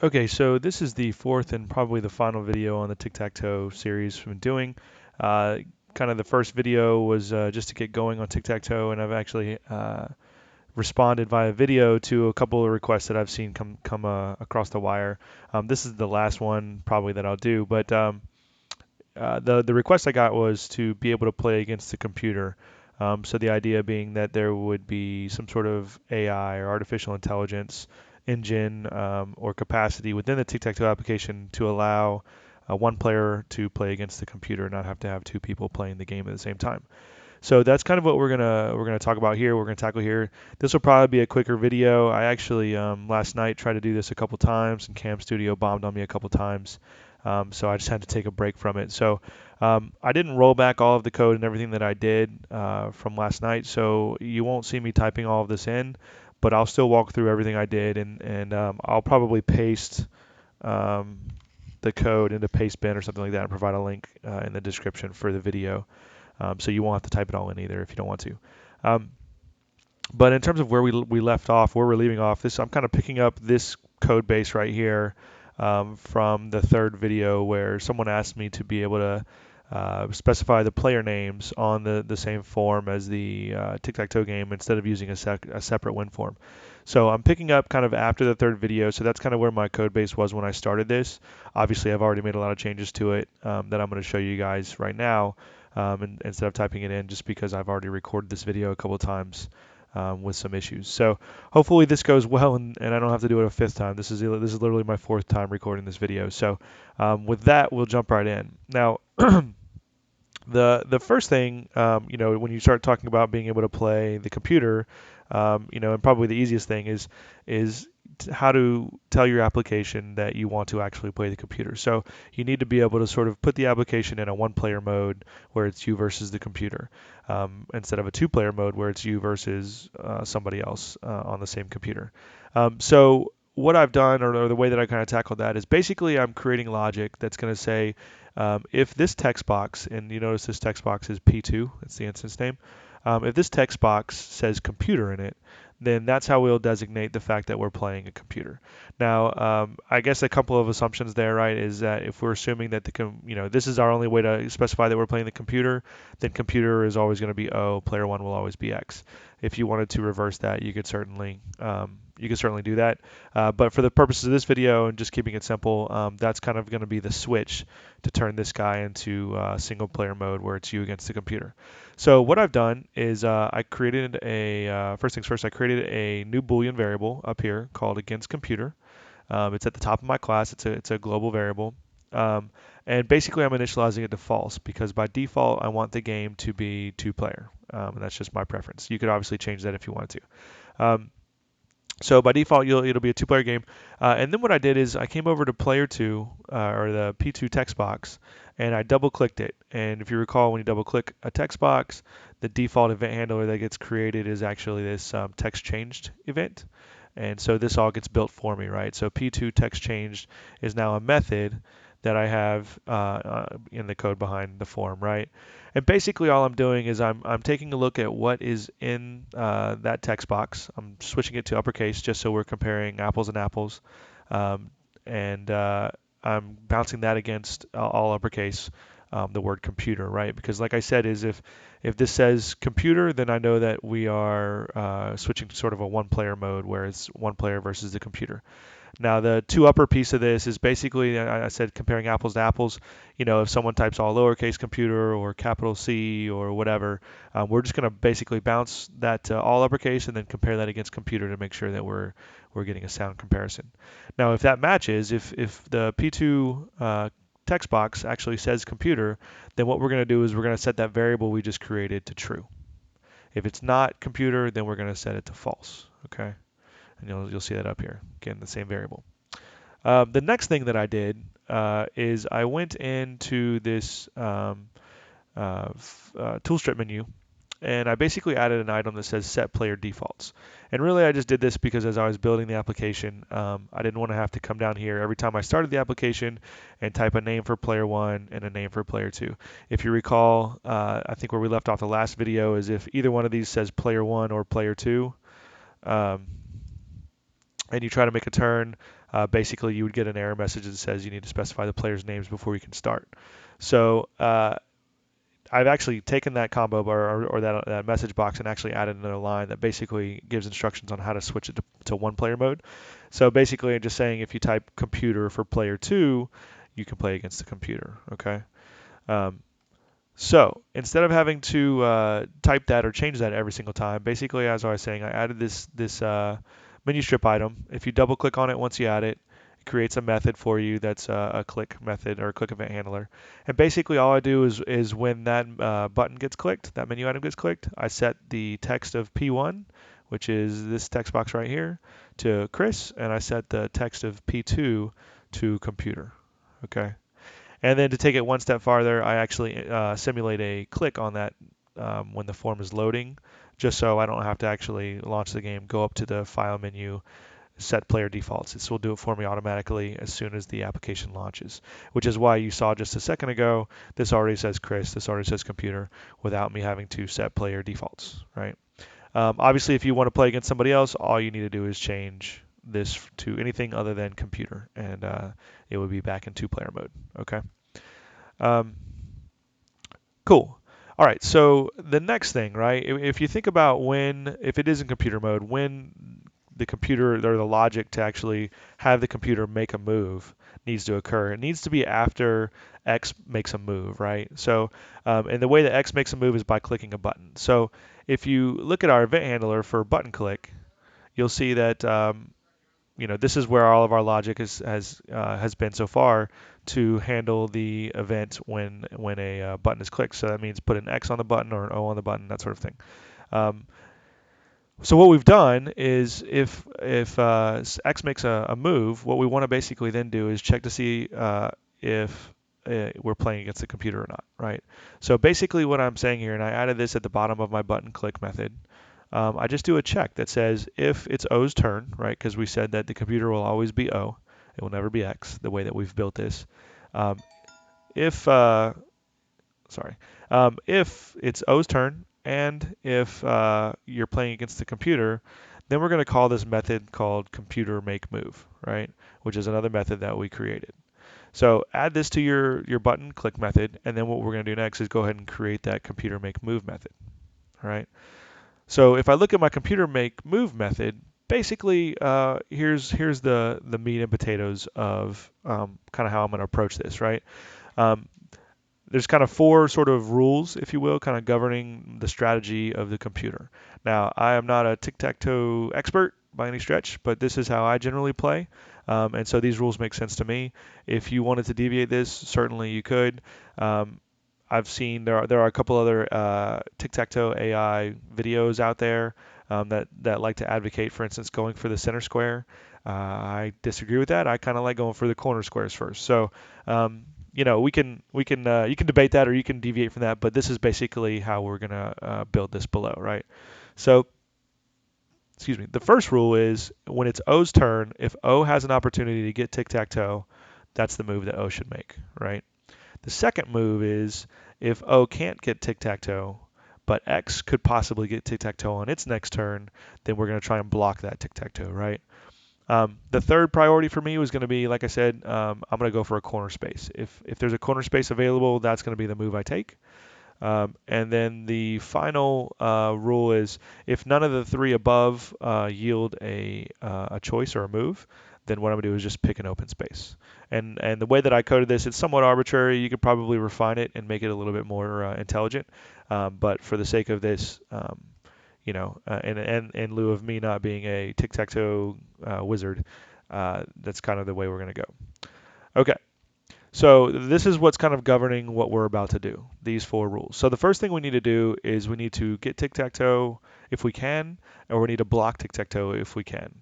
Okay, so this is the fourth and probably the final video on the tic-tac-toe series we've been doing. Uh, Kind of the first video was just to get going on tic-tac-toe, and I've actually responded via video to a couple of requests that I've seen come across the wire. This is the last one probably that I'll do, but the request I got was to be able to play against the computer. So the idea being that there would be some sort of AI or artificial intelligence engine or capacity within the tic-tac-toe application to allow one player to play against the computer, not have to have two people playing the game at the same time. So that's kind of what we're gonna talk about here. We're gonna tackle here. This will probably be a quicker video. I actually last night tried to do this a couple times, and Cam Studio bombed on me a couple times. So I just had to take a break from it. So I didn't roll back all of the code and everything that I did from last night. So you won't see me typing all of this in, but I'll still walk through everything I did, and I'll probably paste um, the code into Pastebin or something like that, and provide a link in the description for the video. So you won't have to type it all in either if you don't want to. Um, but in terms of where we left off, where we're leaving off, this I'm kind of picking up this code base right here from the third video where someone asked me to be able to specify the player names on the same form as the tic-tac-toe game instead of using a separate Winform. So I'm picking up kind of after the third video, so that's kind of where my code base was when I started this. Obviously, I've already made a lot of changes to it that I'm going to show you guys right now instead of typing it in just because I've already recorded this video a couple of times with some issues. So hopefully this goes well and I don't have to do it a fifth time. This is literally my fourth time recording this video. So with that, we'll jump right in. Now, the first thing, when you start talking about being able to play the computer, and probably the easiest thing is how to tell your application that you want to actually play the computer. So you need to be able to sort of put the application in a one-player mode where it's you versus the computer, instead of a two-player mode where it's you versus somebody else on the same computer. So what I've done, or the way that I kind of tackled that, is basically I'm creating logic that's going to say if this text box, and you notice this text box is P2, that's the instance name. If this text box says computer in it, then that's how we'll designate the fact that we're playing a computer. Now, I guess a couple of assumptions there, right, is that if we're assuming that this is our only way to specify that we're playing the computer, then computer is always going to be O, player one will always be X. If you wanted to reverse that, you could certainly do that. But for the purposes of this video and just keeping it simple, that's kind of going to be the switch to turn this guy into single player mode where it's you against the computer. So what I've done is I created first things first, I created a new Boolean variable up here called against computer. It's at the top of my class. It's a global variable. Um, and basically I'm initializing it to false because by default I want the game to be two player. And that's just my preference. You could obviously change that if you wanted to. So by default, it'll be a two-player game. And then what I did is I came over to player two, or the P2 text box, and I double-clicked it. And if you recall, when you double-click a text box, the default event handler that gets created is actually this text changed event. And so this all gets built for me, right? So P2 text changed is now a method that I have in the code behind the form, right? And basically all I'm doing is I'm taking a look at what is in that text box. I'm switching it to uppercase just so we're comparing apples and apples. Um, and I'm bouncing that against all uppercase, the word computer, right? Because like I said, is if this says computer, then I know that we are switching to sort of a one-player mode where it's one player versus the computer. Now, the two upper piece of this is basically, I said, comparing apples to apples. If someone types all lowercase computer or capital C or whatever, we're just going to basically bounce that to all uppercase and then compare that against computer to make sure that we're getting a sound comparison. Now, if that matches, if the P2 text box actually says computer, then what we're going to do is we're going to set that variable we just created to true. If it's not computer, then we're going to set it to false. Okay, and you'll see that up here. Again, the same variable. The next thing that I did is I went into this tool strip menu and I basically added an item that says set player defaults. And really I just did this because as I was building the application, I didn't want to have to come down here every time I started the application and type a name for player one and a name for player two. If you recall, I think where we left off the last video is if either one of these says player one or player two, um, and you try to make a turn, basically you would get an error message that says you need to specify the players' names before you can start. So I've actually taken that combo bar or that message box and actually added another line that basically gives instructions on how to switch it to one player mode. So basically, I'm just saying if you type computer for player two, you can play against the computer. Okay. Um, so instead of having to type that or change that every single time, basically, as I was saying, I added this menu strip item. If you double click on it once you add it, it creates a method for you that's a click method or a click event handler. And basically, all I do is when that button gets clicked, that menu item gets clicked, I set the text of P1, which is this text box right here, to Chris, and I set the text of P2 to computer. Okay. And then to take it one step farther, I actually simulate a click on that when the form is loading, just so I don't have to actually launch the game, go up to the file menu, set player defaults. This will do it for me automatically as soon as the application launches, which is why you saw just a second ago, this already says Chris, this already says computer, without me having to set player defaults, right? Obviously, if you want to play against somebody else, all you need to do is change this to anything other than computer, and it would be back in two-player mode, okay? Um, cool. All right. So the next thing, right? If you think about if it is in computer mode, when the computer or the logic to actually have the computer make a move needs to occur, it needs to be after X makes a move, right? So, and the way that X makes a move is by clicking a button. So if you look at our event handler for button click, you'll see that this is where all of our logic has been so far to handle the event when a button is clicked. So that means put an X on the button or an O on the button, that sort of thing. Um, so what we've done is if X makes a move, what we want to basically then do is check to see if we're playing against the computer or not, right? So basically what I'm saying here, and I added this at the bottom of my button click method, I just do a check that says if it's O's turn, right? Because we said that the computer will always be O, it will never be X, the way that we've built this. Um, if sorry, if it's O's turn and if you're playing against the computer, then we're going to call this method called computer make move, right? Which is another method that we created. So add this to your button click method, and then what we're going to do next is go ahead and create that computer make move method, all right? So if I look at my computer make move method, basically here's the meat and potatoes of kind of how I'm going to approach this, right? Um, there's kind of four sort of rules, if you will, kind of governing the strategy of the computer. Now, I am not a tic-tac-toe expert by any stretch, but this is how I generally play. And so these rules make sense to me. If you wanted to deviate this, certainly you could. Um, I've seen there are a couple other tic-tac-toe AI videos out there that like to advocate, for instance, going for the center square. I disagree with that. I kind of like going for the corner squares first. So we can you can debate that or you can deviate from that, but this is basically how we're gonna build this below, right? So excuse me. The first rule is when it's O's turn, if O has an opportunity to get tic-tac-toe, that's the move that O should make, right? The second move is if O can't get tic-tac-toe, but X could possibly get tic-tac-toe on its next turn, then we're going to try and block that tic-tac-toe, right? The third priority for me was going to be, like I said, I'm going to go for a corner space. If there's a corner space available, that's going to be the move I take. And then the final rule is if none of the three above yield a choice or a move, then what I'm gonna do is just pick an open space. And the way that I coded this, it's somewhat arbitrary. You could probably refine it and make it a little bit more intelligent. But for the sake of this, and in lieu of me not being a tic-tac-toe wizard, that's kind of the way we're gonna go. Okay. So this is what's kind of governing what we're about to do, these four rules. So the first thing we need to do is we need to get tic-tac-toe if we can, or we need to block tic-tac-toe if we can,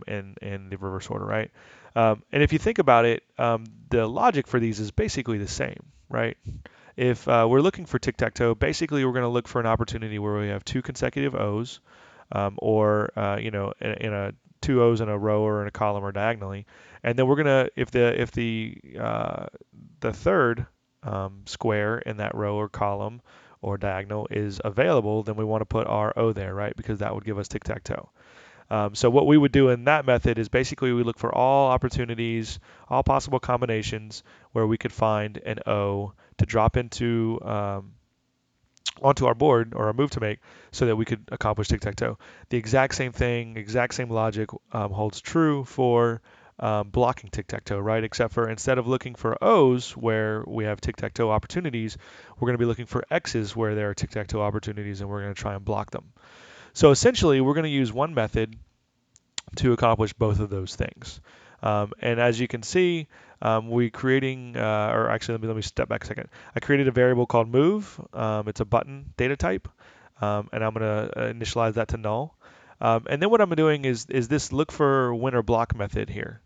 in the reverse order, right? And if you think about it, the logic for these is basically the same, right? If we're looking for tic-tac-toe, basically we're going to look for an opportunity where we have two consecutive O's, or in a two O's in a row or in a column or diagonally, and then we're gonna if the third square in that row or column or diagonal is available, then we want to put our O there, right? Because that would give us tic-tac-toe. So what we would do in that method is basically we look for all opportunities, all possible combinations where we could find an O to drop into onto our board or a move to make so that we could accomplish tic-tac-toe. The exact same thing, exact same logic holds true for blocking tic-tac-toe, right? Except for instead of looking for O's where we have tic-tac-toe opportunities, we're going to be looking for X's where there are tic-tac-toe opportunities and we're going to try and block them. So essentially, we're going to use one method to accomplish both of those things. And as you can see, we creating, or actually, let me step back a second. I created a variable called move. It's a button data type, and I'm going to initialize that to null. And then what I'm doing is this look for win or block method here.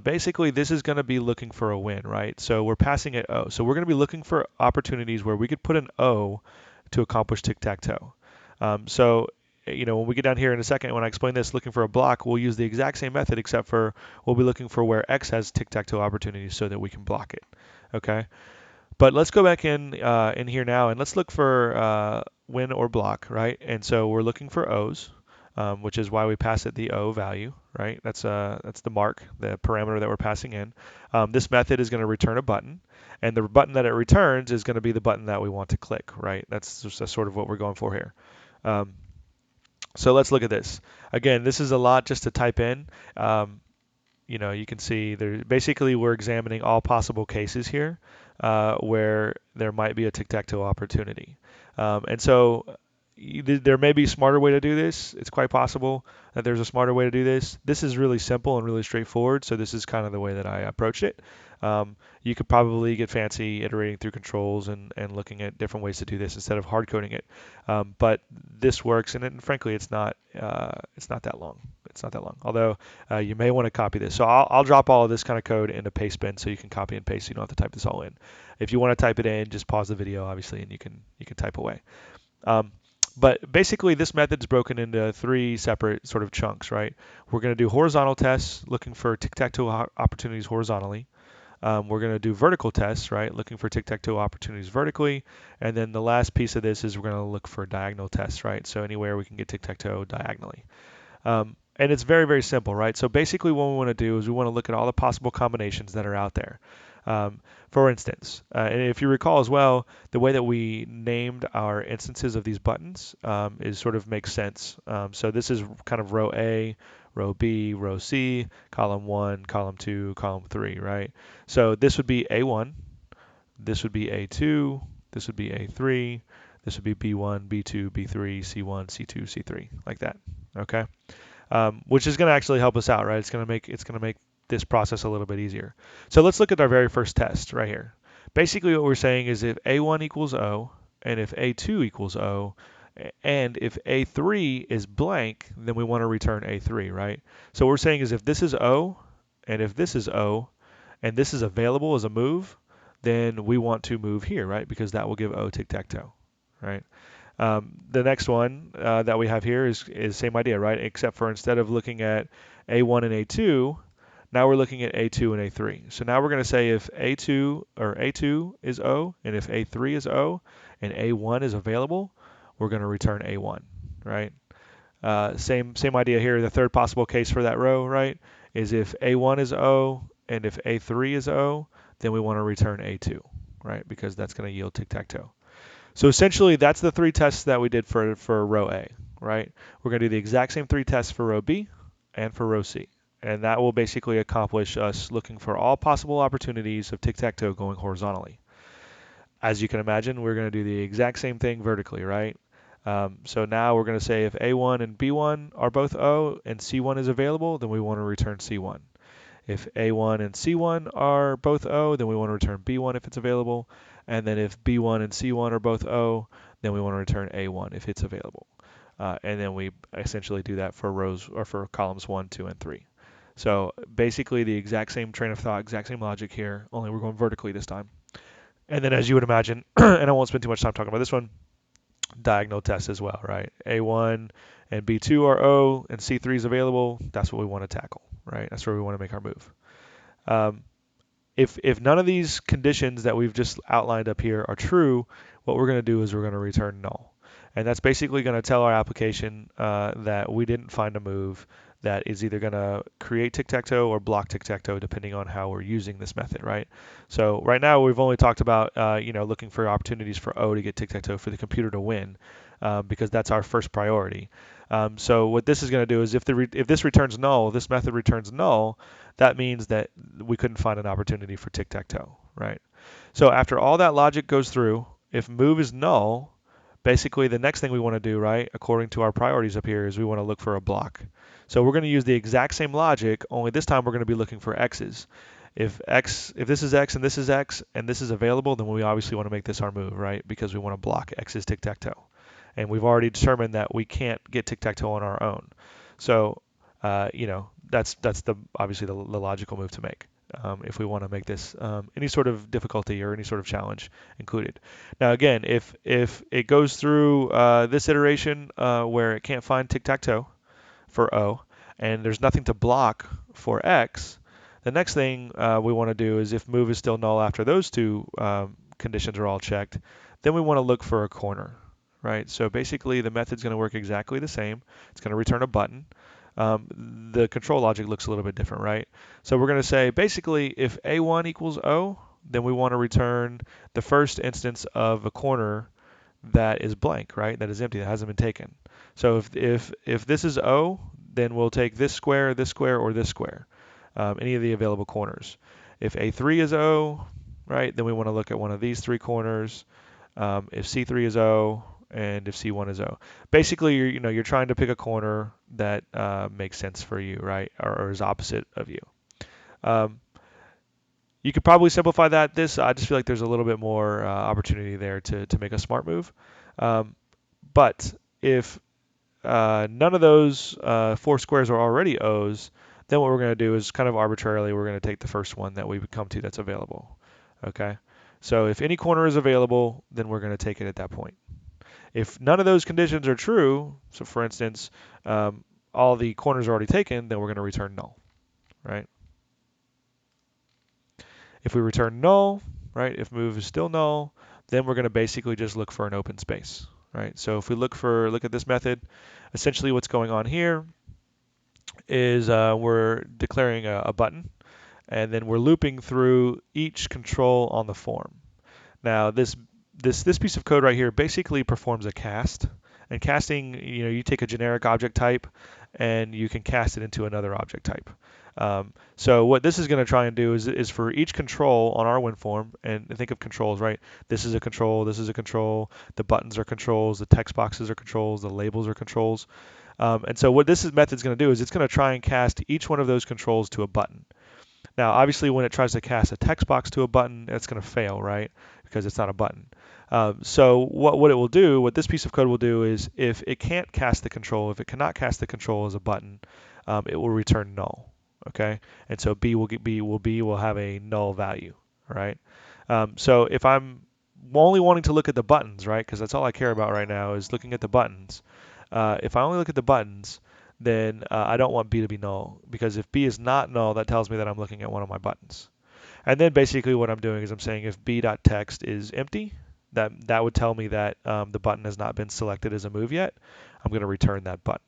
Basically, this is going to be looking for a win, right? So we're passing it O. So we're going to be looking for opportunities where we could put an O to accomplish tic-tac-toe. So when we get down here in a second, when I explain this, looking for a block, we'll use the exact same method, except for we'll be looking for where X has tic-tac-toe opportunities so that we can block it. Okay. But let's go back in here now and let's look for win or block, right? And so we're looking for O's, which is why we pass it the O value, right? That's the mark, the parameter that we're passing in. This method is going to return a button, and the button that it returns is going to be the button that we want to click, right? That's just sort of what we're going for here. So let's look at this. Again, this is a lot just to type in. You can see there. Basically, we're examining all possible cases here where there might be a tic-tac-toe opportunity. And so there may be a smarter way to do this. It's quite possible that there's a smarter way to do this. This is really simple and really straightforward, so this is kind of the way that I approached it. You could probably get fancy iterating through controls and looking at different ways to do this instead of hard coding it. But this works, and frankly, it's not that long. It's not that long. Although you may want to copy this. So I'll drop all of this kind of code into Pastebin so you can copy and paste. So you don't have to type this all in. If you want to type it in, just pause the video, obviously, and you can type away. But basically, this method is broken into three separate sort of chunks, right? We're going to do horizontal tests, looking for tic-tac-toe opportunities horizontally. We're going to do vertical tests, right? Looking for tic-tac-toe opportunities vertically. And then the last piece of this is we're going to look for diagonal tests, right? So anywhere we can get tic-tac-toe diagonally. And it's very, very simple, right? So basically what we want to do is we want to look at all the possible combinations that are out there. For instance, and if you recall as well, the way that we named our instances of these buttons is sort of makes sense. So this is kind of row A, row B, row C, column 1, column 2, column 3, right? So this would be A1, this would be A2, this would be A3, this would be B1, B2, B3, C1, C2, C3, like that, okay? Which is going to actually help us out, right? It's going to make this process a little bit easier. So let's look at our very first test right here. Basically, what we're saying is if A1 equals O, and if A2 equals O, and if A3 is blank, then we want to return A3, right? So what we're saying is if this is O, and if this is O, and this is available as a move, then we want to move here, right? Because that will give O tic-tac-toe, right? The next one that we have here is same idea, right? Except for instead of looking at A1 and A2, now we're looking at A2 and A3. So now we're going to say if A2 is O, and if A3 is O, and A1 is available, we're going to return A1, right? Same idea here. The third possible case for that row, right, is if A1 is O and if A3 is O, then we want to return A2, right? Because that's going to yield tic-tac-toe. So essentially, that's the three tests that we did for row A, right? We're going to do the exact same three tests for row B and for row C. And that will basically accomplish us looking for all possible opportunities of tic-tac-toe going horizontally. As you can imagine, we're going to do the exact same thing vertically, right? So now we're going to say if A1 and B1 are both O and C1 is available, then we want to return C1. If A1 and C1 are both O, then we want to return B1 if it's available. And then if B1 and C1 are both O, then we want to return A1 if it's available. And then we essentially do that for rows or for columns 1, 2, and 3. So basically the exact same train of thought, exact same logic here, only we're going vertically this time. And then as you would imagine, and I won't spend too much time talking about this one, diagonal tests as well, right? A1 and B2 are O and C3 is available. That's what we want to tackle, right? That's where we want to make our move. If none of these conditions that we've just outlined up here are true, what we're going to do is we're going to return null. And that's basically going to tell our application that we didn't find a move that is either going to create tic-tac-toe or block tic-tac-toe depending on how we're using this method, right? So right now we've only talked about looking for opportunities for O to get tic-tac-toe for the computer to win because that's our first priority. So what this is going to do is if this returns null, this method returns null, that means that we couldn't find an opportunity for tic-tac-toe, right? So after all that logic goes through, if move is null, basically the next thing we want to do, right, according to our priorities up here, is we want to look for a block. So we're going to use the exact same logic, only this time we're going to be looking for x's. If this is x and this is available, then we obviously want to make this our move, right? Because we want to block x's tic-tac-toe. And we've already determined that we can't get tic-tac-toe on our own. So, that's obviously the logical move to make if we want to make this any sort of difficulty or any sort of challenge included. Now, again, if it goes through this iteration where it can't find tic-tac-toe for O, and there's nothing to block for X, the next thing we want to do is if move is still null after those two conditions are all checked, then we want to look for a corner, right? So basically the method's going to work exactly the same. It's going to return a button. The control logic looks a little bit different, right? So we're going to say basically if A1 equals O, then we want to return the first instance of a corner that is blank, right? That is empty, that hasn't been taken. So if this is O, then we'll take this square, or this square, any of the available corners. If A3 is O, right, then we want to look at one of these three corners. If C3 is O, and if C1 is O. Basically, you're trying to pick a corner that makes sense for you, right, or is opposite of you. You could probably simplify that. I just feel like there's a little bit more opportunity there to make a smart move. But if none of those four squares are already O's, then what we're going to do is kind of arbitrarily, we're going to take the first one that we come to that's available. Okay? So if any corner is available, then we're going to take it at that point. If none of those conditions are true, so for instance, all the corners are already taken, then we're going to return null, right? If we return null, right, if move is still null, then we're going to basically just look for an open space, right? So if we look at this method, essentially what's going on here is we're declaring a button, and then we're looping through each control on the form. Now this piece of code right here basically performs a cast. And casting, you take a generic object type and you can cast it into another object type. So what this is going to try and do is for each control on our Winform, and think of controls, right? This is a control, this is a control, the buttons are controls, the text boxes are controls, the labels are controls. And so what this method is going to do is it's going to try and cast each one of those controls to a button. Now, obviously, when it tries to cast a text box to a button, it's going to fail, right? Because it's not a button. So what it will do, what this piece of code will do is if it can't cast the control, if it cannot cast the control as a button, it will return null, okay? And so B will have a null value, right? So if I'm only wanting to look at the buttons, right, because that's all I care about right now is looking at the buttons. If I only look at the buttons, then I don't want B to be null, because if B is not null, that tells me that I'm looking at one of my buttons. And then basically what I'm doing is I'm saying if B.text is empty, that would tell me that the button has not been selected as a move yet. I'm going to return that button.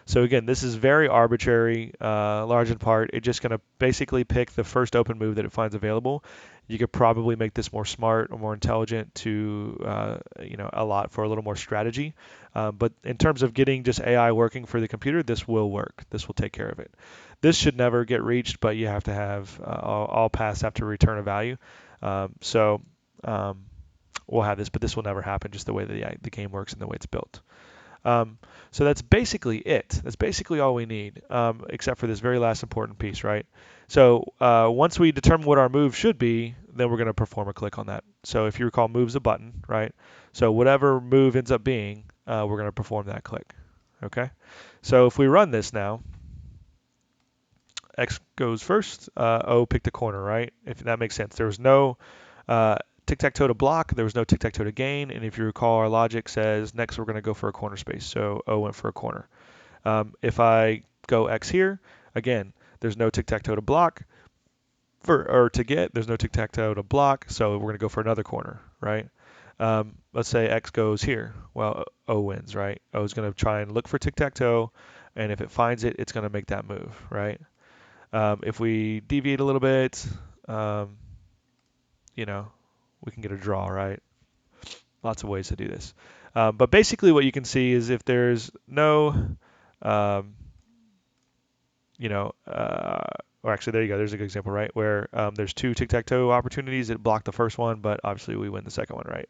So again, this is very arbitrary, large in part. It's just going to basically pick the first open move that it finds available. You could probably make this more smart or more intelligent to, allot for a little more strategy. But in terms of getting just AI working for the computer, this will work. This will take care of it. This should never get reached, but you have to have all paths have to return a value. We'll have this, but this will never happen just the way the game works and the way it's built. So that's basically it. That's basically all we need, except for this very last important piece, right? So once we determine what our move should be, then we're going to perform a click on that. So if you recall, move's a button, right? So whatever move ends up being, we're going to perform that click, okay? So if we run this now, X goes first, O picked a corner, right? If that makes sense. There was no tic-tac-toe to block, there was no tic-tac-toe to gain, and if you recall, our logic says next we're going to go for a corner space, so O went for a corner. If I go X here, again, there's no tic-tac-toe to block, or to get, there's no tic-tac-toe to block, so we're going to go for another corner, right? Let's say X goes here. Well, O wins, right? O is going to try and look for tic-tac-toe, and if it finds it, it's going to make that move, right? If we deviate a little bit, um, you know, we can get a draw, right? Lots of ways to do this. But basically, what you can see is if there's no, um, you know, or actually, there you go. There's a good example, right? Where there's two tic-tac-toe opportunities. It blocked the first one, but obviously we win the second one, right?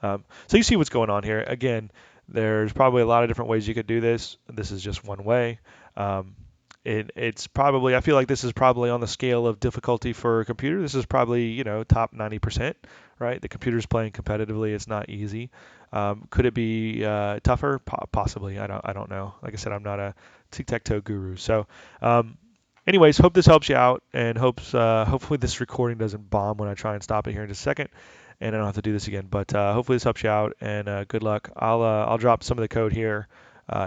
So you see what's going on here. Again, there's probably a lot of different ways you could do this. This is just one way. Um, it's probably, I feel like this is probably on the scale of difficulty for a computer. This is probably, top 90%, right? The computer's playing competitively. It's not easy. Could it be tougher? Possibly. I don't know. Like I said, I'm not a tic-tac-toe guru. So, um, anyways, hope this helps you out, and hopefully this recording doesn't bomb when I try and stop it here in just a second, and I don't have to do this again. But hopefully this helps you out, and good luck. I'll drop some of the code here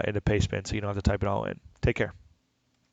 into Pastebin, so you don't have to type it all in. Take care.